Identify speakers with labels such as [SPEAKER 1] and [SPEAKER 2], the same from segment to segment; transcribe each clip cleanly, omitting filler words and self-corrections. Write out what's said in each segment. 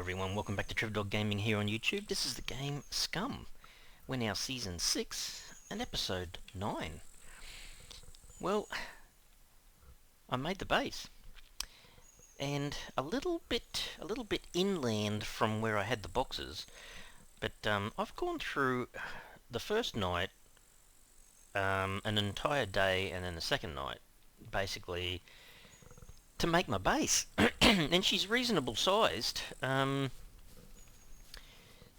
[SPEAKER 1] everyone, welcome back to Trevor Gaming here on YouTube. This is the game Scum. We're now Season 6 and Episode 9. Well, I made the base. And a little bit inland from where I had the boxes. But I've gone through the first night, an entire day, and then the second night, basically, to make my base. And she's reasonable sized.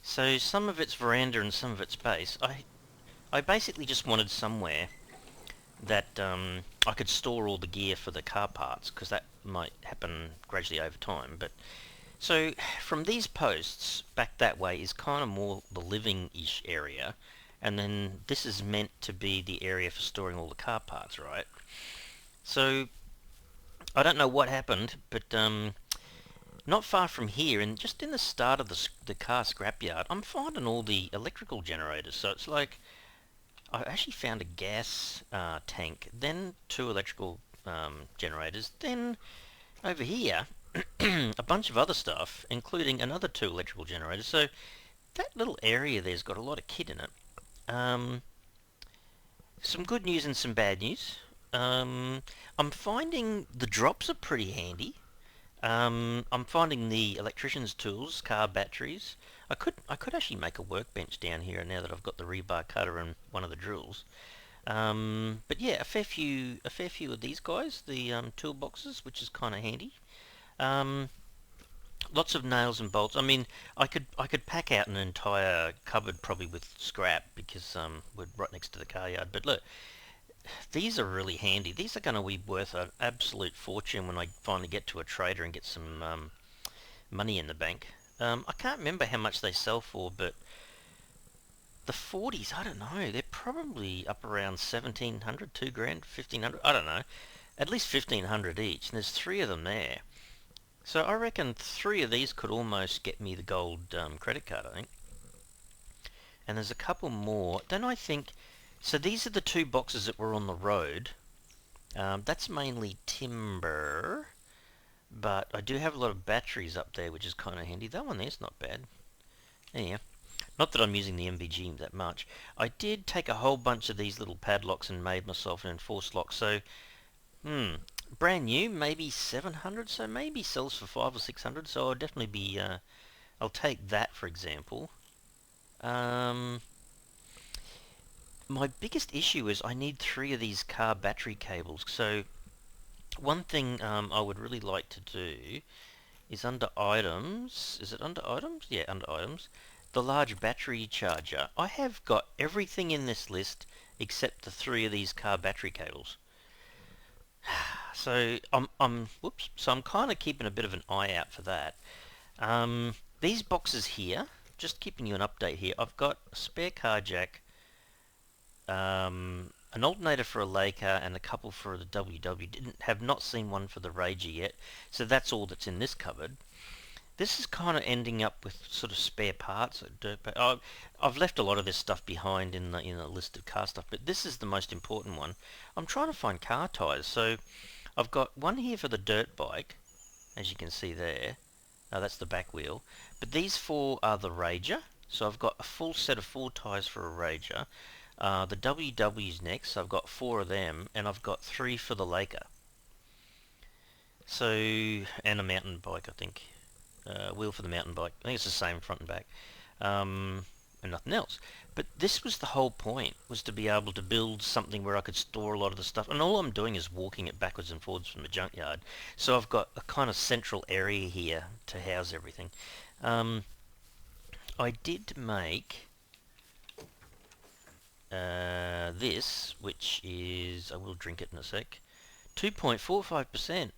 [SPEAKER 1] So some of it's veranda and some of it's base. I basically just wanted somewhere that I could store all the gear for the car parts, because that might happen gradually over time. But so from these posts back that way is kind of more the living-ish area, and then this is meant to be the area for storing all the car parts, right? So I don't know what happened, but not far from here, and just in the start of the car scrapyard, I'm finding all the electrical generators. So it's like I actually found a gas tank, then two electrical generators, then over here a bunch of other stuff, including another two electrical generators. So that little area there's got a lot of kit in it. Some good news and some bad news. I'm finding the drops are pretty handy. I'm finding the electrician's tools, car batteries. I could actually make a workbench down here now that I've got the rebar cutter and one of the drills. But yeah, a fair few of these guys, the toolboxes, which is kind of handy. Lots of nails and bolts. I mean, I could pack out an entire cupboard probably with scrap, because we're right next to the car yard. But look, these are really handy. These are going to be worth an absolute fortune when I finally get to a trader and get some money in the bank. I can't remember how much they sell for, but the 40s, I don't know. They're probably up around 1,700, 2 grand, 1,500. I don't know. At least 1,500 each, and there's 3 of them there. So I reckon 3 of these could almost get me the gold credit card, I think. And there's a couple more. Then I think... So these are the 2 boxes that were on the road. That's mainly timber, but I do have a lot of batteries up there, which is kind of handy. That one there's not bad. Yeah, not that I'm using the MVG that much. I did take a whole bunch of these little padlocks and made myself an enforced lock. So, brand new, maybe 700. So maybe sells for 500 or 600. So I'll definitely be. I'll take that for example. My biggest issue is I need 3 of these car battery cables. So one thing I would really like to do is under items. Is it under items? Yeah, under items. The large battery charger. I have got everything in this list except the 3 of these car battery cables. So whoops. So I'm kind of keeping a bit of an eye out for that. These boxes here, just keeping you an update here. I've got a spare car jack, an alternator for a Leica, and a couple for the WW. Have not seen one for the Rager yet, so that's all that's in this cupboard. This is kind of ending up with sort of spare parts. I've left a lot of this stuff behind in the list of car stuff, but this is the most important one. I'm trying to find car tyres, so I've got one here for the dirt bike, as you can see there. That's the back wheel. But these 4 are the Rager, so I've got a full set of 4 tyres for a Rager. The WW's next, so I've got 4 of them, and I've got 3 for the Leica. So, and a mountain bike, I think. Wheel for the mountain bike. I think it's the same front and back. And nothing else. But this was the whole point, was to be able to build something where I could store a lot of the stuff. And all I'm doing is walking it backwards and forwards from the junkyard. So I've got a kind of central area here to house everything. I did make... this, which is, I will drink it in a sec, 2.45%.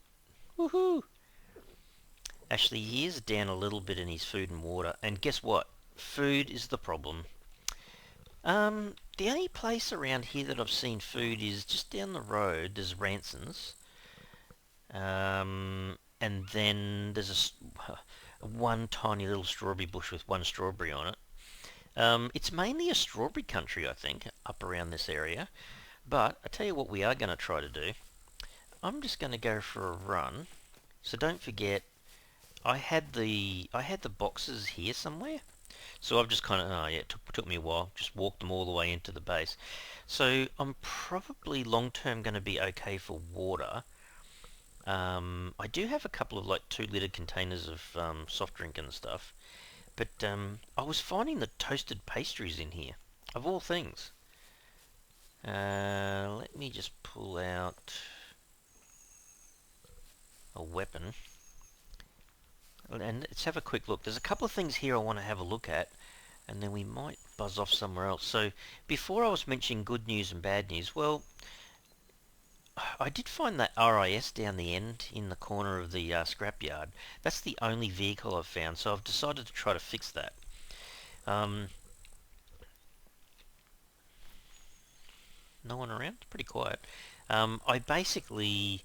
[SPEAKER 1] Woohoo! Actually, he is down a little bit in his food and water, and guess what? Food is the problem. The only place around here that I've seen food is just down the road. There's Ranson's, and then there's one tiny little strawberry bush with 1 strawberry on it. It's mainly a strawberry country, I think, up around this area. But I tell you what we are going to try to do. I'm just going to go for a run. So don't forget, I had the boxes here somewhere. So I've just kind of, oh yeah, it took me a while. Just walked them all the way into the base. So I'm probably long term going to be okay for water. I do have a couple of like 2 litre containers of soft drink and stuff. But I was finding the toasted pastries in here, of all things. Let me just pull out a weapon. And let's have a quick look. There's a couple of things here I want to have a look at, and then we might buzz off somewhere else. So before I was mentioning good news and bad news, well, I did find that RIS down the end in the corner of the scrapyard. That's the only vehicle I've found, so I've decided to try to fix that. Um, no one around? It's pretty quiet. I basically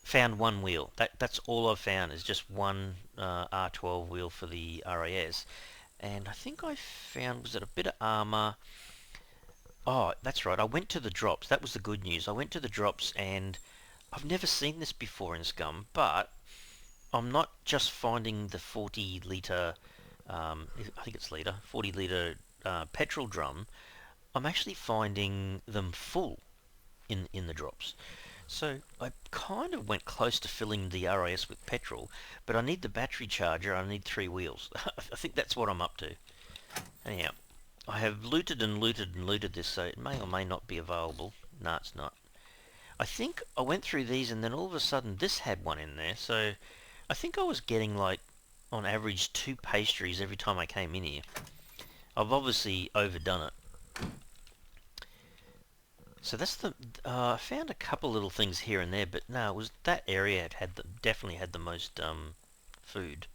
[SPEAKER 1] found one wheel. That's all I've found is just one R12 wheel for the RAS. And I think I found, was it a bit of armor? Oh, that's right. I went to the drops. That was the good news. I went to the drops and I've never seen this before in Scum, but I'm not just finding the 40 litre, I think it's litre, 40 litre petrol drum. I'm actually finding them full in the drops. So I kind of went close to filling the RAS with petrol, but I need the battery charger. I need 3 wheels. I think that's what I'm up to. Anyhow, I have looted and looted and looted this, so it may or may not be available. No, it's not. I think I went through these and then all of a sudden this had one in there, so I think I was getting like on average 2 pastries every time I came in here. I've obviously overdone it. So that's the. I found a couple little things here and there, but no, it was that area definitely had the most food.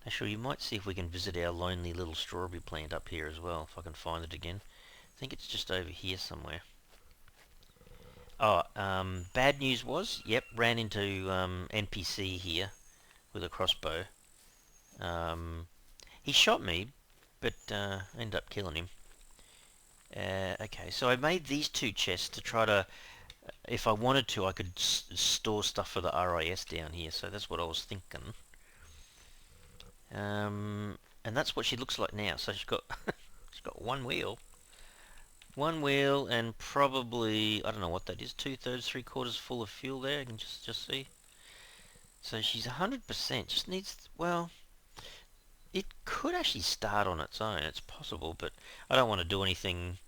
[SPEAKER 1] Actually, you might see if we can visit our lonely little strawberry plant up here as well, if I can find it again. I think it's just over here somewhere. Oh, bad news was, yep, ran into NPC here with a crossbow. He shot me, but ended up killing him. Okay, so I made these 2 chests to try to, if I wanted to, I could store stuff for the RIS down here. So that's what I was thinking. And that's what she looks like now. So she's got she's got one wheel, and probably I don't know what that is. 2/3, 3/4 full of fuel there. You can just see. So she's 100%. Just needs, well, it could actually start on its own. It's possible, but I don't want to do anything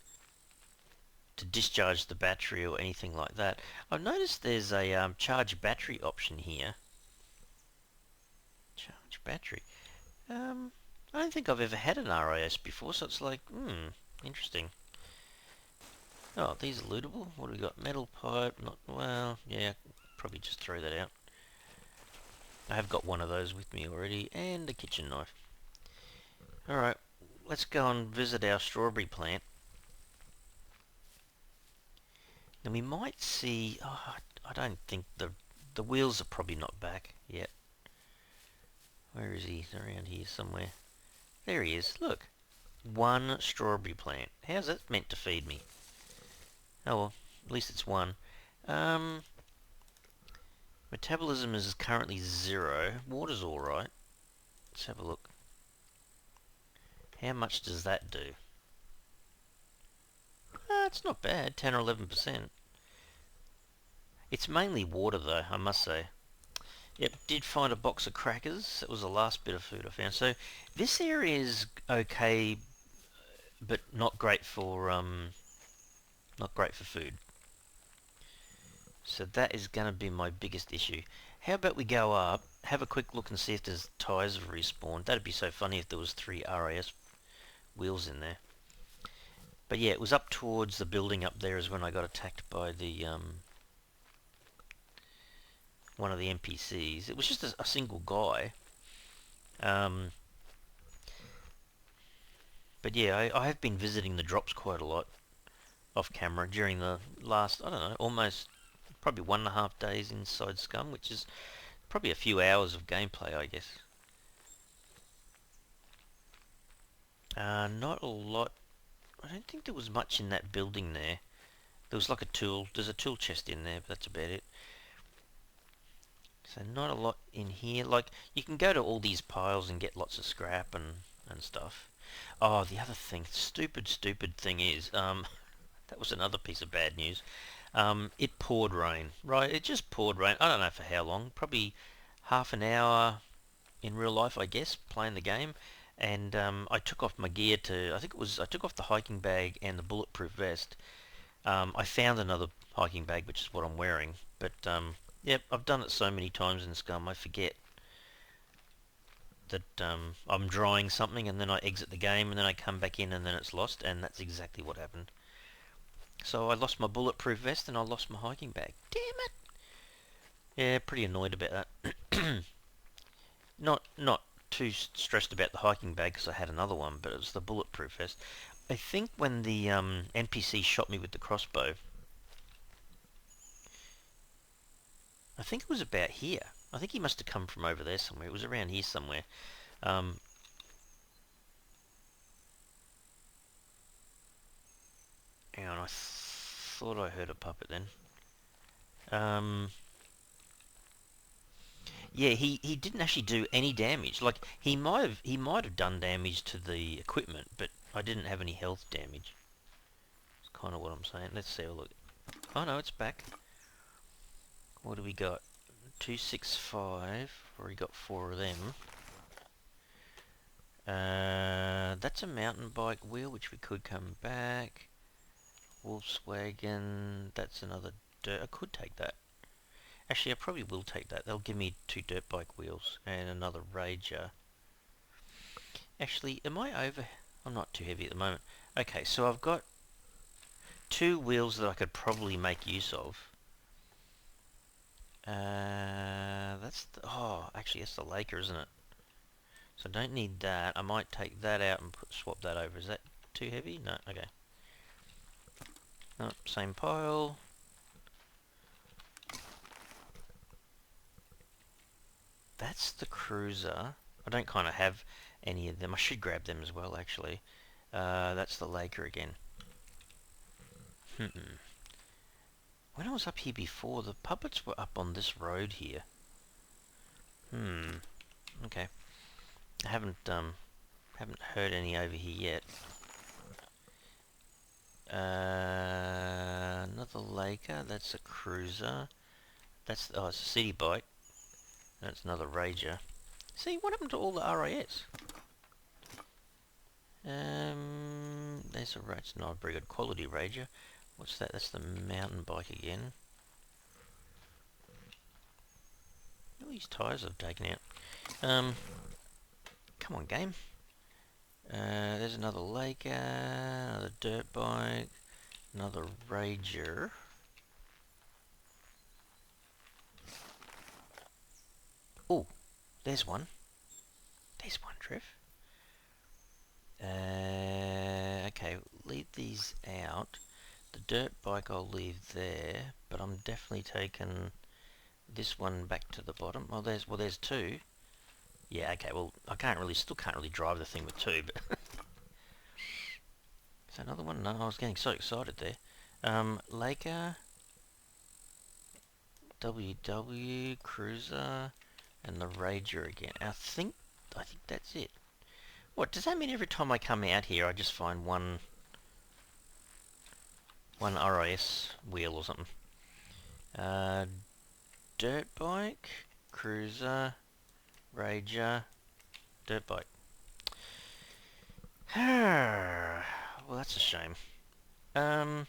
[SPEAKER 1] to discharge the battery or anything like that. I've noticed there's a charge battery option here. Charge battery. I don't think I've ever had an RIS before, so it's like, interesting. Oh, these are lootable. What do we got? Metal pipe. Not well. Yeah, probably just throw that out. I have got one of those with me already, and a kitchen knife. All right, let's go and visit our strawberry plant. And we might see, oh, I don't think the wheels are probably not back yet. Where is he? He's around here somewhere. There he is. Look. One strawberry plant. How's that meant to feed me? Oh well, at least it's one. Metabolism is currently 0. Water's alright. Let's have a look. How much does that do? It's not bad. 10 or 11%. It's mainly water though, I must say. Yep, did find a box of crackers. That was the last bit of food I found. So this area is okay, but not great for food. So that is going to be my biggest issue. How about we go up, have a quick look and see if there's tyres have respawned. That'd be so funny if there was 3 RAS wheels in there. But yeah, it was up towards the building up there is when I got attacked by the one of the NPCs. It was just a single guy. But yeah, I have been visiting the drops quite a lot off camera during the last, I don't know, almost probably 1.5 days inside Scum, which is probably a few hours of gameplay, I guess. Not a lot. I don't think there was much in that building there. There was like there's a tool chest in there, but that's about it. So not a lot in here. Like, you can go to all these piles and get lots of scrap and stuff. Oh, the other thing, stupid thing is, that was another piece of bad news. It poured rain, right? It just poured rain. I don't know for how long. Probably half an hour in real life, I guess, playing the game. And I took off my gear to, I think it was, I took off the hiking bag and the bulletproof vest. I found another hiking bag, which is what I'm wearing. But yep, I've done it so many times in Scum, I forget that I'm drying something and then I exit the game and then I come back in and then it's lost, and that's exactly what happened. So I lost my bulletproof vest and I lost my hiking bag. Damn it! Yeah, pretty annoyed about that. Not too stressed about the hiking bag because I had another one, but it was the bulletproof vest. I think when the NPC shot me with the crossbow, I think it was about here. I think he must have come from over there somewhere. It was around here somewhere. Um, Hang on, I thought I heard a puppet then. Um, yeah, he didn't actually do any damage. Like, he might have done damage to the equipment, but I didn't have any health damage. That's kind of what I'm saying. Let's see a look. Oh no, it's back. What do we got? 265. Already got 4 of them. That's a mountain bike wheel, which we could come back. Volkswagen. That's another dirt. I could take that. Actually, I probably will take that. They'll give me 2 dirt bike wheels and another Rager. Actually, am I over? I'm not too heavy at the moment. Okay, so I've got 2 wheels that I could probably make use of. That's the, oh, actually that's the Laker, isn't it? So I don't need that. I might take that out and swap that over. Is that too heavy? No, okay. No, same pile. That's the cruiser. I don't kind of have any of them. I should grab them as well, actually. That's the Laker again. When I was up here before, the puppets were up on this road here. Okay. I haven't heard any over here yet. Another Laker. That's a cruiser. That's it's a city bike. That's another Rager. See, what happened to all the RIS? There's a it's not a very good quality Rager. What's that? That's the mountain bike again. All these tyres I've taken out. Come on, game. There's another Laker, another dirt bike, another Rager. Oh, there's one. There's one, Trev. Okay, leave these out. The dirt bike I'll leave there, but I'm definitely taking this one back to the bottom. Oh, there's 2. Yeah, okay, well, still can't really drive the thing with 2, but... Is that another one? No, I was getting so excited there. Laker, WW, Cruiser, and the Rager again. I think that's it. What, does that mean every time I come out here I just find one RIS wheel or something? Dirt bike, Cruiser, Rager, dirt bike. Well, that's a shame. I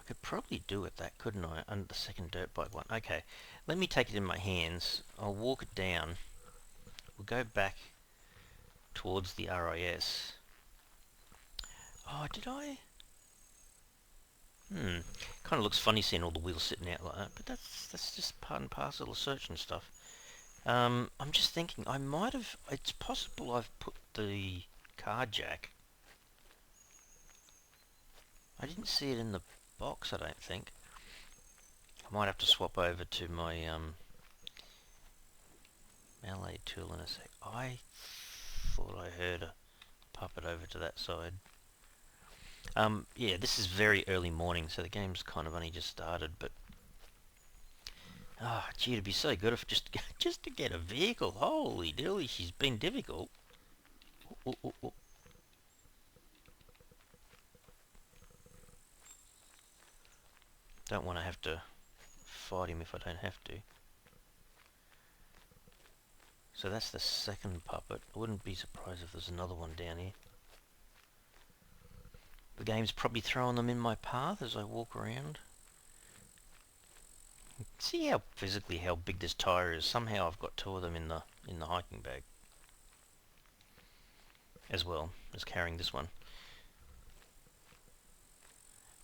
[SPEAKER 1] could probably do it that, couldn't I? Under the second dirt bike one. Okay, let me take it in my hands. I'll walk it down. We'll go back towards the RIS. Oh, did I? Kind of looks funny seeing all the wheels sitting out like that, but that's just part and parcel of searching stuff. I'm just thinking, I might have... It's possible I've put the car jack. I didn't see it in the box, I don't think. I might have to swap over to my melee tool in a sec. I thought I heard a puppet over to that side. Yeah, this is very early morning, so the game's kind of only just started, but Oh, gee, it'd be so good if just to get a vehicle. Holy dilly, she's been difficult. Ooh, ooh, ooh. Don't want to have to fight him if I don't have to. So that's the second puppet. I wouldn't be surprised if there's another one down here. The game's probably throwing them in my path as I walk around. See how physically how big this tire is. Somehow I've got two of them in the hiking bag, as well as carrying this one.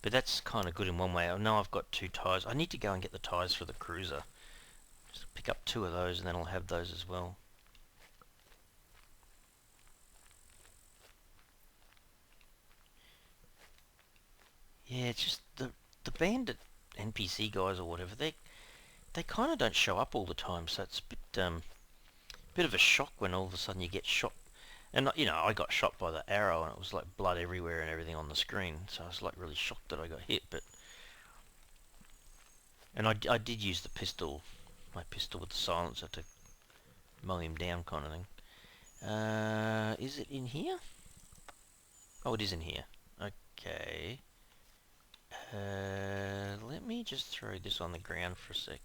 [SPEAKER 1] But that's kind of good in one way. I know I've got two tires. I need to go and get the tires for the cruiser. Just pick up two of those and then I'll have those as well. Yeah, it's just the bandit NPC guys or whatever. They kind of don't show up all the time, so it's bit of a shock when all of a sudden you get shot. And you know, I got shot by the arrow and it was like blood everywhere and everything on the screen. So I was like really shocked that I got hit. And I did use the pistol, my pistol with the silencer to mow him down, kind of thing. Is it in here? Oh, it is in here. Okay. Let me just throw this on the ground for a sec.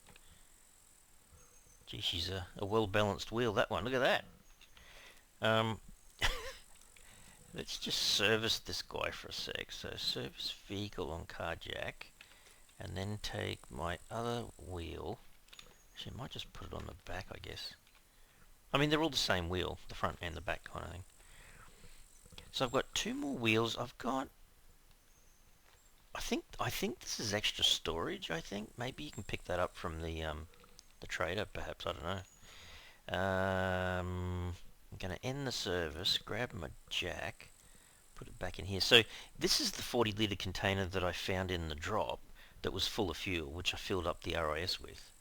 [SPEAKER 1] Gee, she's a well-balanced wheel, that one. Look at that. Let's just service this guy for a sec. So service vehicle on car jack, and then take my other wheel. Actually, I might just put it on the back, I guess. I mean, they're all the same wheel, the front and the back kind of thing. So I've got two more wheels. I've got... I think this is extra storage, I think. Maybe you can pick that up from the trader, perhaps. I don't know. I'm going to end the service, grab my jack, put it back in here. So this is the 40 litre container that I found in the drop that was full of fuel, which I filled up the RIS with,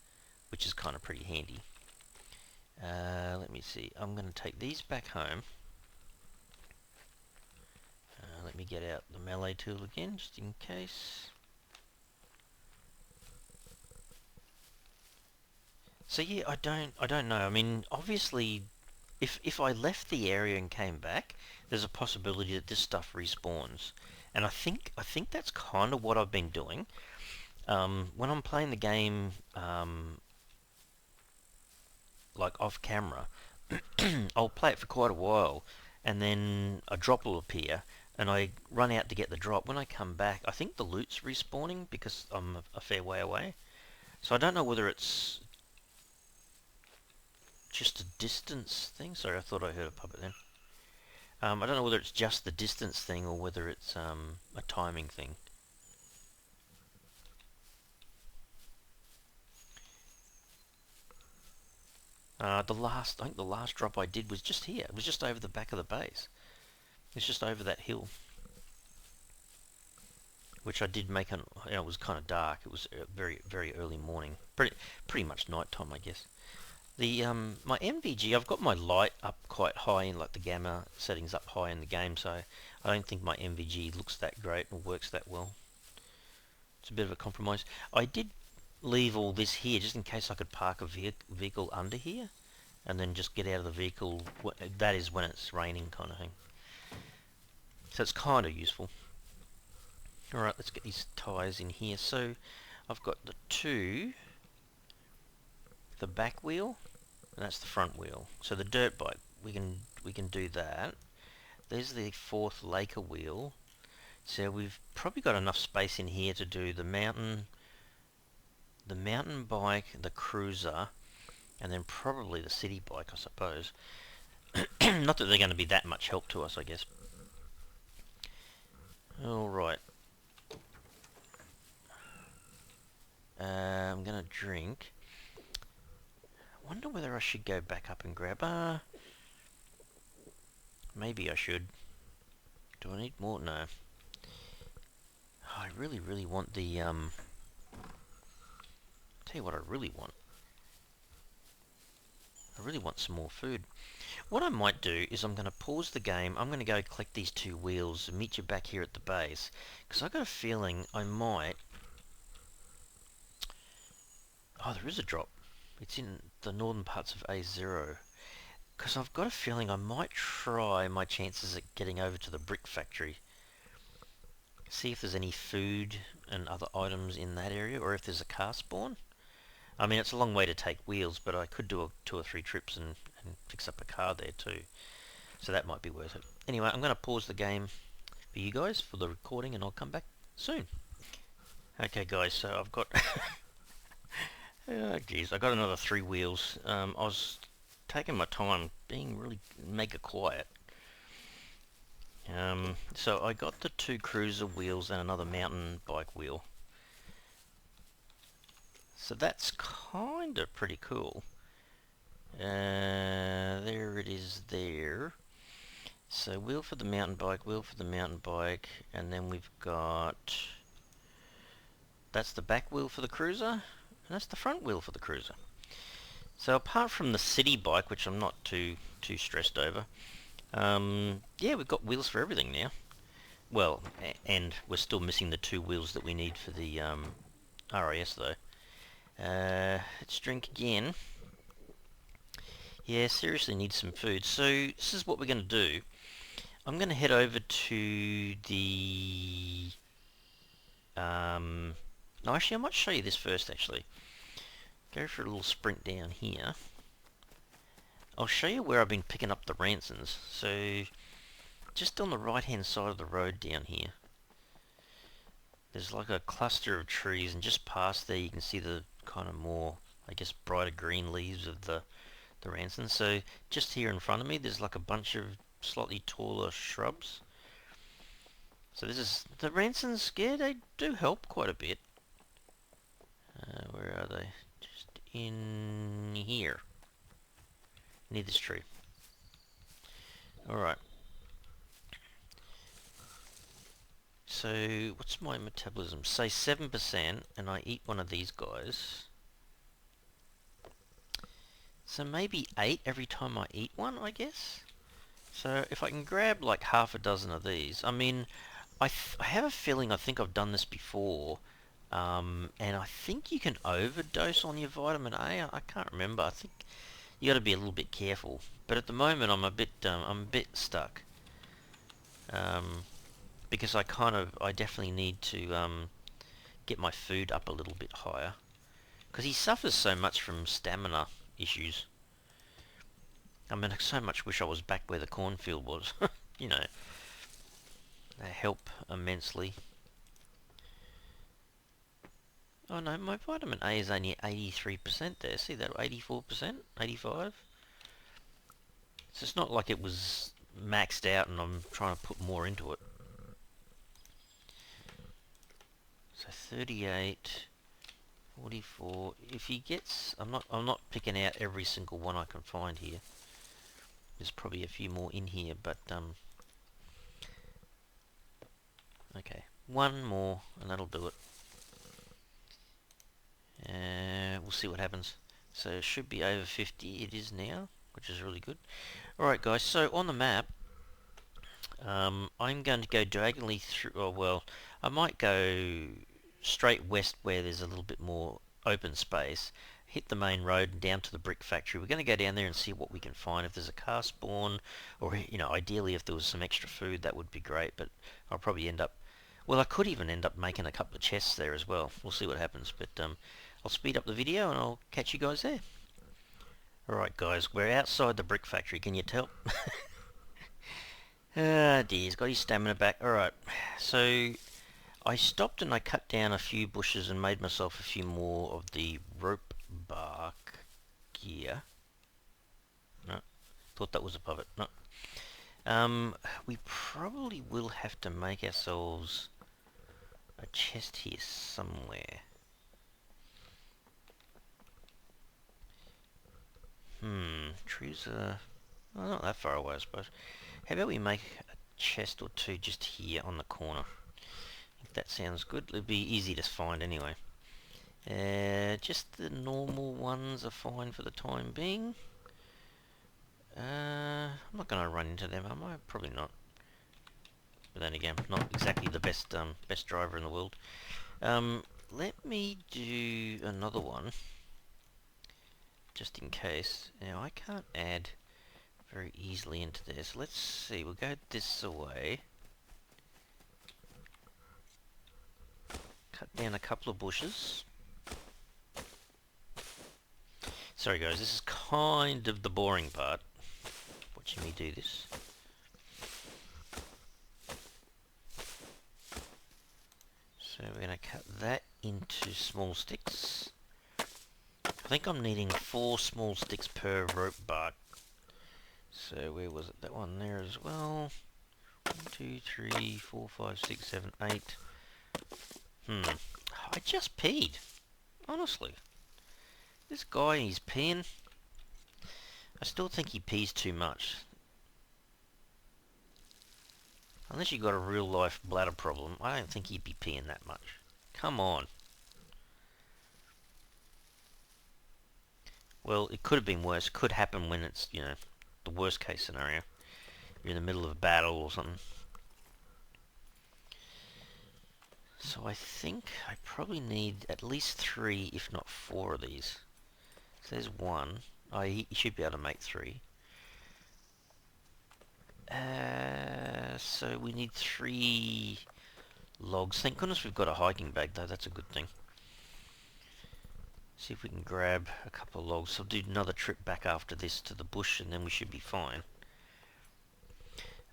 [SPEAKER 1] which is kind of pretty handy. Let me see. I'm going to take these back home. Let me get out the melee tool again, just in case. So yeah, I don't know. I mean, obviously, if I left the area and came back, there's a possibility that this stuff respawns, and I think that's kind of what I've been doing. When I'm playing the game, like off camera, I'll play it for quite a while, and then a drop will appear, and I run out to get the drop. When I come back, I think the loot's respawning because I'm a fair way away. So I don't know whether it's just a distance thing. Sorry, I thought I heard a puppet then. I don't know whether it's just the distance thing or whether it's a timing thing. I think the last drop I did was just here. It was just over the back of the base. It's just over that hill, which I did make it was kind of dark. It was very early morning, pretty much night time, I guess. The my MVG, I've got my light up quite high in like the gamma settings up high in the game, so I don't think my MVG looks that great or works that well. It's a bit of a compromise. I did leave all this here just in case I could park a vehicle under here and then just get out of the vehicle. That is when it's raining, kind of thing. So it's kind of useful. Alright, let's get these tyres in here. So I've got the back wheel, and that's the front wheel. So the dirt bike, we can do that. There's the fourth Laker wheel. So we've probably got enough space in here to do the mountain bike, the cruiser, and then probably the city bike, I suppose. Not that they're going to be that much help to us, I guess. Alright. I'm going to drink. I wonder whether I should go back up and grab... maybe I should. Do I need more? No. Oh, I really want the... Tell you what I really want. I really want some more food. What I might do is I'm going to pause the game. I'm going to go collect these two wheels and meet you back here at the base. Because I've got a feeling I might... Oh, there is a drop. It's in the northern parts of A0. Because I've got a feeling I might try my chances at getting over to the brick factory. See if there's any food and other items in that area, or if there's a car spawn. I mean, it's a long way to take wheels, but I could do 2 or 3 trips and fix up a car there too. So that might be worth it. Anyway, I'm going to pause the game for you guys for the recording, and I'll come back soon. Okay, guys, so I've got... oh, geez, I got another 3 wheels. I was taking my time, being really mega quiet. So I got the 2 cruiser wheels and another mountain bike wheel. So that's kind of pretty cool. There it is there. So wheel for the mountain bike, wheel for the mountain bike, and then we've got... That's the back wheel for the cruiser, and that's the front wheel for the cruiser. So apart from the city bike, which I'm not too stressed over, yeah, we've got wheels for everything now. Well, and we're still missing the 2 wheels that we need for the RAS though. Let's drink again. Yeah, seriously need some food. So this is what we're going to do. I'm going to head over to the... no, actually I might show you this first actually. Go for a little sprint down here. I'll show you where I've been picking up the ransons. So just on the right hand side of the road down here, there's like a cluster of trees, and just past there you can see the kind of more, I guess, brighter green leaves of the ransons. So just here in front of me there's like a bunch of slightly taller shrubs. So this is the ransons. Yeah, they do help quite a bit. Where are they? Just in here, near this tree. Alright. So what's my metabolism? Say 7%, and I eat one of these guys. So maybe 8 every time I eat one, I guess. So if I can grab like half a dozen of these, I mean, I have a feeling I think I've done this before, and I think you can overdose on your vitamin A. I can't remember. I think you got to be a little bit careful. But at the moment, I'm a bit stuck, because I definitely need to get my food up a little bit higher, because he suffers so much from stamina issues. I mean, I so much wish I was back where the cornfield was. You know, they help immensely. Oh no, my vitamin A is only 83% there. See that? 84%? 85%? So it's not like it was maxed out and I'm trying to put more into it. So 38, 44. If he gets... I'm not picking out every single one I can find here. There's probably a few more in here, but okay, one more and that'll do it. We'll see what happens. So it should be over 50. It is now, which is really good. Alright guys, so on the map, I'm going to go diagonally through... Oh well, I might go straight west where there's a little bit more open space, hit the main road and down to the brick factory. We're going to go down there and see what we can find. If there's a car spawn, or, you know, ideally if there was some extra food, that would be great, but I'll probably end up... Well, I could even end up making a couple of chests there as well. We'll see what happens, but I'll speed up the video and I'll catch you guys there. Alright guys, we're outside the brick factory, can you tell? Ah dear, he's got his stamina back. Alright, so I stopped and I cut down a few bushes and made myself a few more of the rope bark gear. No, thought that was above it. No. We probably will have to make ourselves a chest here somewhere. Trees are not that far away, I suppose. How about we make a chest or two just here on the corner? If that sounds good. It'll be easy to find anyway. Just the normal ones are fine for the time being. I'm not going to run into them, am I? Probably not. But then again, not exactly the best best driver in the world. Let me do another one. just in case. Now I can't add very easily into this. Let's see, we'll go this away. Cut down a couple of bushes. Sorry guys, this is kind of the boring part, watching me do this. So we're going to cut that into small sticks. I think I'm needing 4 small sticks per rope bark. So where was it? That one there as well. 1, 2, 3, 4, 5, 6, 7, 8. I just peed. Honestly. This guy, he's peeing. I still think he pees too much. Unless you got a real life bladder problem, I don't think he'd be peeing that much. Come on. Well, it could have been worse. It could happen when it's, you know, the worst case scenario. You're in the middle of a battle or something. So I think I probably need at least 3, if not 4 of these. So there's 1. Oh, he should be able to make 3. So we need 3 logs. Thank goodness we've got a hiking bag though, that's a good thing. See if we can grab a couple of logs. I'll do another trip back after this to the bush and then we should be fine.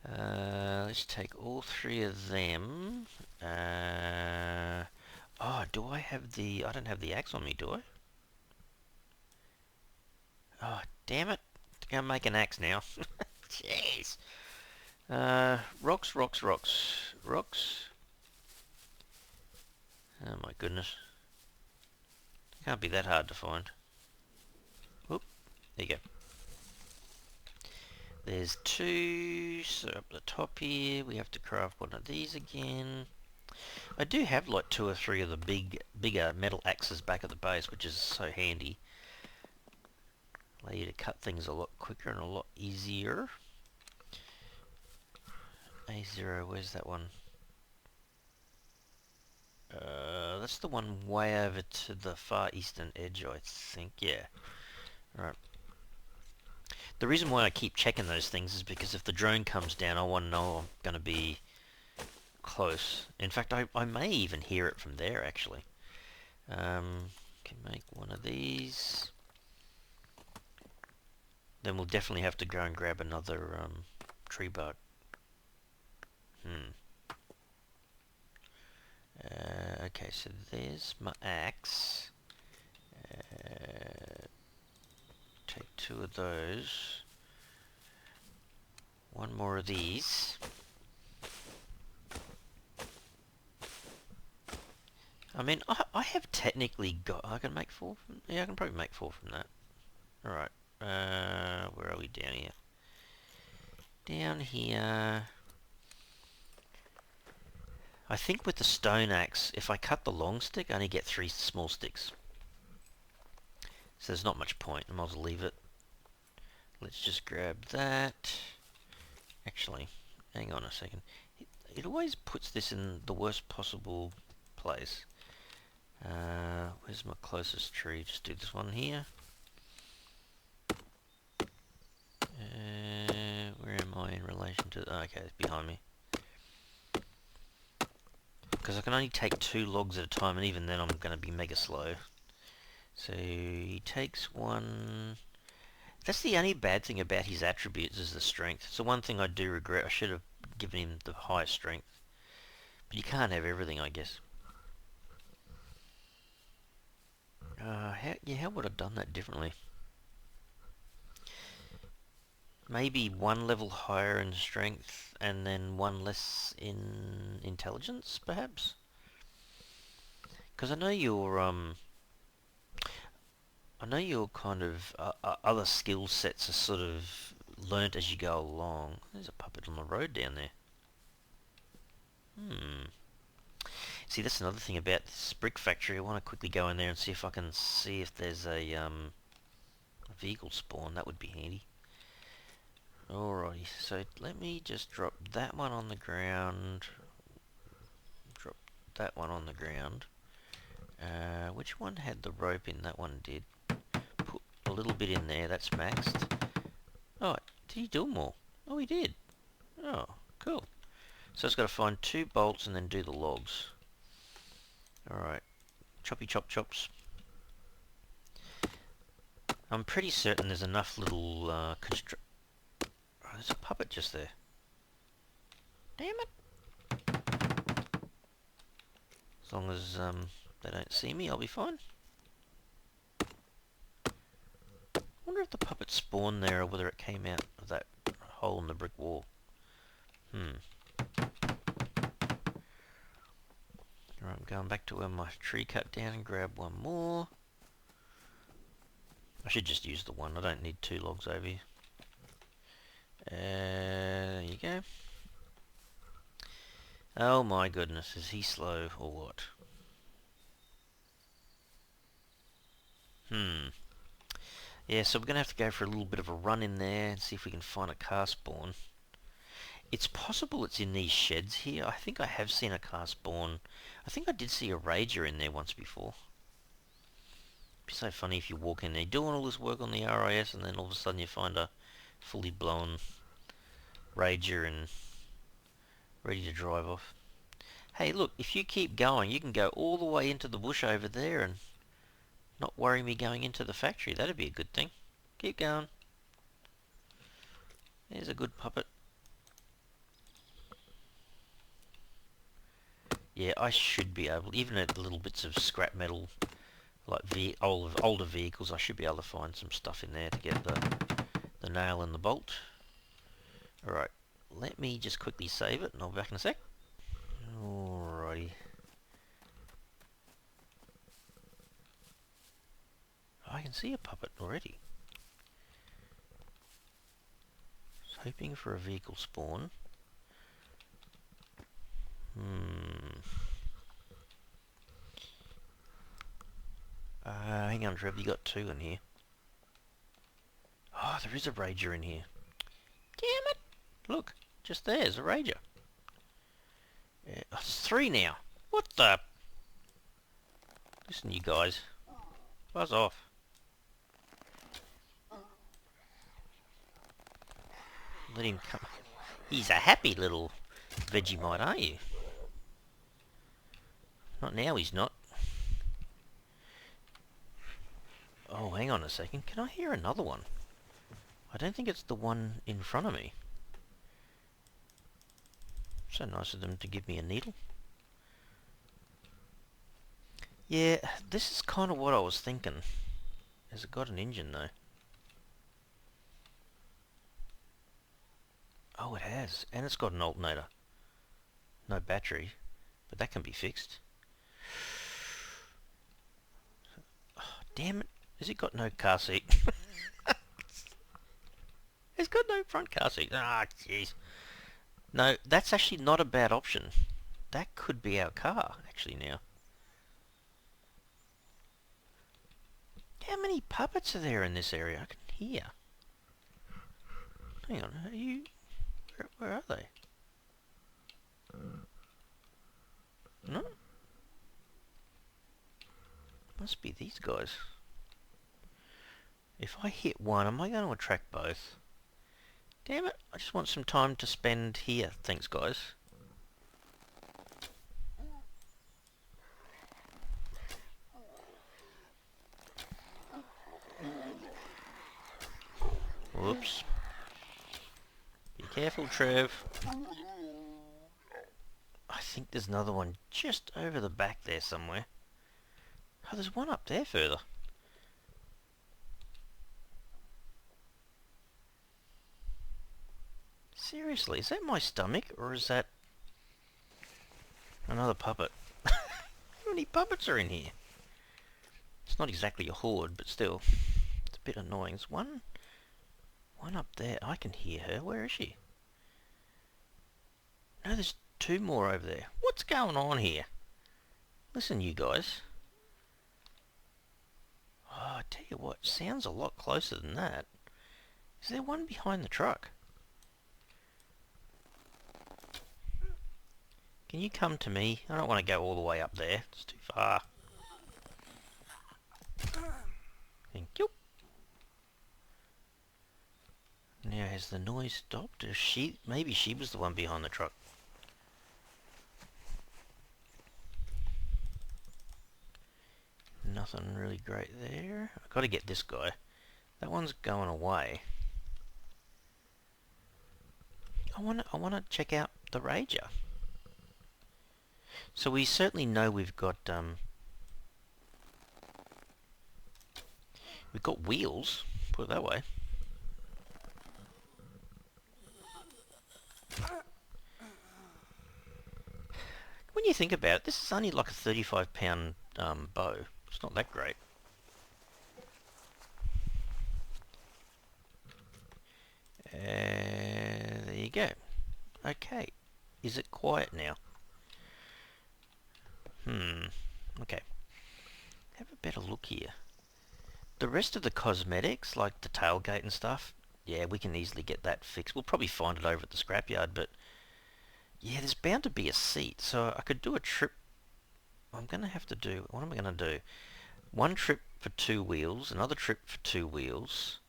[SPEAKER 1] Let's take all 3 of them. Oh, do I have the... I don't have the axe on me, do I? Oh, damn it. I'm gonna make an axe now. Jeez. Rocks, rocks, rocks. Rocks. Oh my goodness. Can't be that hard to find. Whoop. There you go. There's 2. So up the top here, we have to craft one of these again. I do have like 2 or 3 of the bigger metal axes back at the base, which is so handy. Allow you to cut things a lot quicker and a lot easier. A0, where's that one? That's the one way over to the far eastern edge, I think. Yeah. Right. The reason why I keep checking those things is because if the drone comes down, I want to know I'm going to be close. In fact, I may even hear it from there, actually. Can make one of these. Then we'll definitely have to go and grab another tree bark. Okay, so there's my axe. Take 2 of those. 1 more of these. I mean, I have technically got... I can make 4 from... Yeah, I can probably make 4 from that. Alright. Where are we? Down here. Down here... I think with the stone axe, if I cut the long stick, I only get 3 small sticks. So there's not much point. I might as well leave it. Let's just grab that. Actually, hang on a second. It always puts this in the worst possible place. Where's my closest tree? Just do this one here. Where am I in relation to... Oh, okay, it's behind me. Because I can only take 2 logs at a time, and even then I'm going to be mega slow. So he takes 1... That's the only bad thing about his attributes is the strength. So one thing I do regret, I should have given him the highest strength. But you can't have everything, I guess. How would I have done that differently? Maybe 1 level higher in strength and then 1 less in intelligence, perhaps? Because I know your kind of other skill sets are sort of learnt as you go along. There's a puppet on the road down there. See, that's another thing about this brick factory. I want to quickly go in there and see if I can see if there's a vehicle spawn. That would be handy. Alrighty, so let me just drop that one on the ground. Drop that one on the ground. Which one had the rope in? That one did. Put a little bit in there. That's maxed. Oh, did he do them all? Oh, he did. Oh, cool. So it's got to find 2 bolts and then do the logs. Alright. Choppy chop chops. I'm pretty certain there's enough little oh, there's a puppet just there. Damn it. As long as they don't see me, I'll be fine. I wonder if the puppet spawned there or whether it came out of that hole in the brick wall. Alright, I'm going back to where my tree cut down and grab one more. I should just use the one. I don't need 2 logs over here. There you go. Oh my goodness, is he slow or what? Yeah, so we're going to have to go for a little bit of a run in there and see if we can find a car spawn. It's possible it's in these sheds here. I think I have seen a car spawn. I think I did see a Rager in there once before. It'd be so funny if you walk in there doing all this work on the RIS and then all of a sudden you find a fully blown Rager and ready to drive off. Hey, look, if you keep going, you can go all the way into the bush over there and not worry me going into the factory. That'd be a good thing. Keep going. There's a good puppet. Yeah, I should be able, even at little bits of scrap metal, like older vehicles, I should be able to find some stuff in there to get the nail and the bolt. Alright, let me just quickly save it and I'll be back in a sec. Alrighty. I can see a puppet already. Just hoping for a vehicle spawn. Hang on, Trev, you got 2 in here. Oh, there is a Rager in here. Damn it! Look, just there's a Rager. Yeah, oh, it's 3 now. What the? Listen, you guys. Buzz off. Let him come. He's a happy little Vegemite, aren't you? Not now, he's not. Oh, hang on a second. Can I hear another one? I don't think it's the one in front of me. So nice of them to give me a needle. Yeah, this is kind of what I was thinking. Has it got an engine though? Oh, it has. And it's got an alternator. No battery. But that can be fixed. Oh, damn it. Has it got no car seat? It's got no front car seat. Ah, jeez. No, that's actually not a bad option. That could be our car, actually, now. How many puppets are there in this area? I can hear. Hang on, are you... Where are they? No? Must be these guys. If I hit one, am I going to attract both? Damn it, I just want some time to spend here. Thanks, guys. Whoops. Be careful, Trev. I think there's another one just over the back there somewhere. Oh, there's one up there further. Seriously, is that my stomach or is that another puppet? How many puppets are in here? It's not exactly a horde, but still, it's a bit annoying. There's one up there. I can hear her. Where is she? No, there's 2 more over there. What's going on here? Listen, you guys. Oh, I tell you what, sounds a lot closer than that. Is there one behind the truck? Can you come to me? I don't want to go all the way up there. It's too far. Thank you. Now, has the noise stopped? Maybe she was the one behind the truck. Nothing really great there. I've got to get this guy. That one's going away. I wanna check out the Rager. So we certainly know we've got wheels. Put it that way. When you think about it, this is only like a 35-pound bow. It's not that great. There you go. Okay. Is it quiet now? Okay. Have a better look here. The rest of the cosmetics, like the tailgate and stuff, yeah, we can easily get that fixed. We'll probably find it over at the scrapyard, but yeah, there's bound to be a seat. So I could do a trip. I'm going to have to do... What am I going to do? One trip for 2 wheels, another trip for 2 wheels,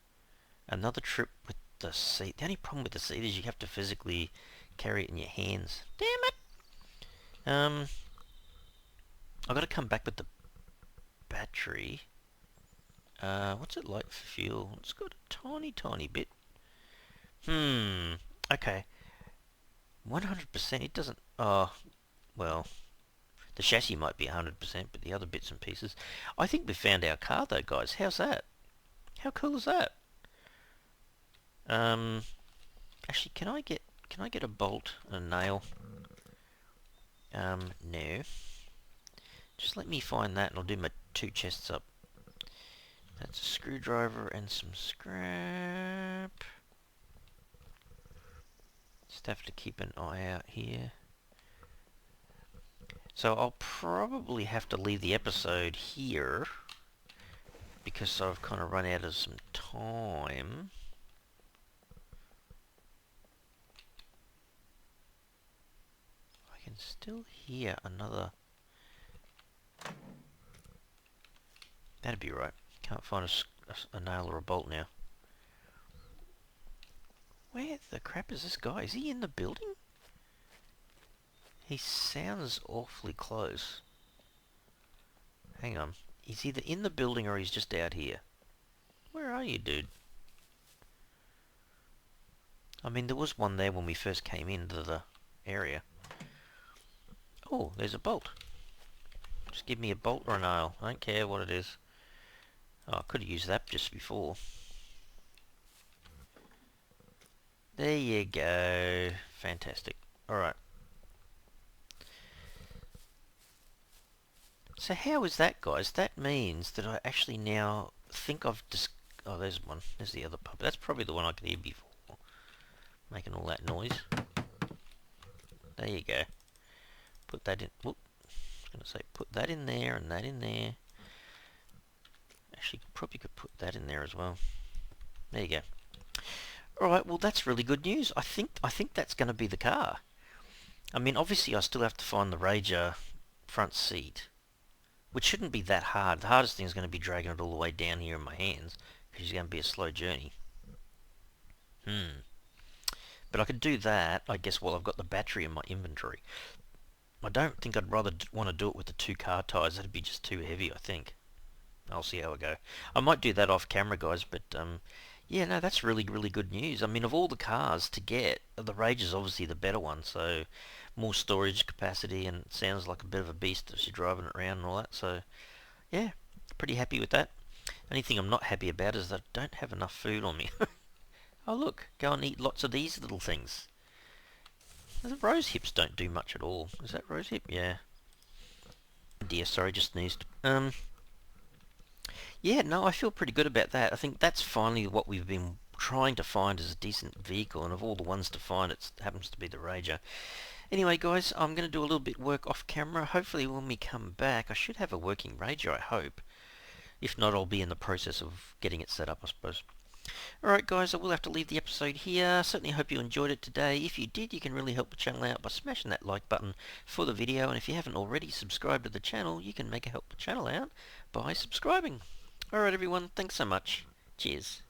[SPEAKER 1] another trip with the seat. The only problem with the seat is you have to physically carry it in your hands. Damn it! I've got to come back with the battery. What's it like for fuel? It's got a tiny bit. Okay. 100%, it doesn't... Oh, well... The chassis might be 100%, but the other bits and pieces... I think we found our car though, guys. How's that? How cool is that? Actually, can I get a bolt and a nail? No. Just let me find that and I'll do my 2 chests up. That's a screwdriver and some scrap. Just have to keep an eye out here. So I'll probably have to leave the episode here because I've kind of run out of some time. I can still hear another... That'd be right. Can't find a nail or a bolt now. Where the crap is this guy? Is he in the building? He sounds awfully close. Hang on. He's either in the building or he's just out here. Where are you, dude? I mean, there was one there when we first came into the area. Oh, there's a bolt. Just give me a bolt or a nail. I don't care what it is. Oh, I could have used that just before. There you go. Fantastic. Alright. So how is that, guys? That means that I actually now think I've oh, there's one. There's the other puppet. That's probably the one I could hear before. Making all that noise. There you go. Put that in. Whoop. I was going to say, put that in there and that in there. Actually, probably could put that in there as well. There you go. Alright, well that's really good news. I think that's going to be the car. I mean, obviously I still have to find the Rager front seat, which shouldn't be that hard. The hardest thing is going to be dragging it all the way down here in my hands, because it's going to be a slow journey. But I could do that, I guess, while I've got the battery in my inventory. I don't think I'd rather want to do it with the 2 car tyres. That'd be just too heavy, I think. I'll see how I go. I might do that off camera, guys, but yeah, no, that's really good news. I mean, of all the cars to get, the Rager's obviously the better one, so more storage capacity, and it sounds like a bit of a beast as you're driving it around and all that, so yeah, pretty happy with that. Only thing I'm not happy about is that I don't have enough food on me. Oh look, go and eat lots of these little things. The rose hips don't do much at all. Is that rose hip? Yeah. Dear, sorry, just sneezed. Yeah, no, I feel pretty good about that. I think that's finally what we've been trying to find as a decent vehicle, and of all the ones to find, it happens to be the Rager. Anyway, guys, I'm going to do a little bit of work off camera. Hopefully when we come back, I should have a working Rager, I hope. If not, I'll be in the process of getting it set up, I suppose. Alright guys, I will have to leave the episode here. Certainly hope you enjoyed it today. If you did, you can really help the channel out by smashing that like button for the video, and if you haven't already subscribed to the channel, you can make a help the channel out by subscribing. Alright everyone, thanks so much. Cheers.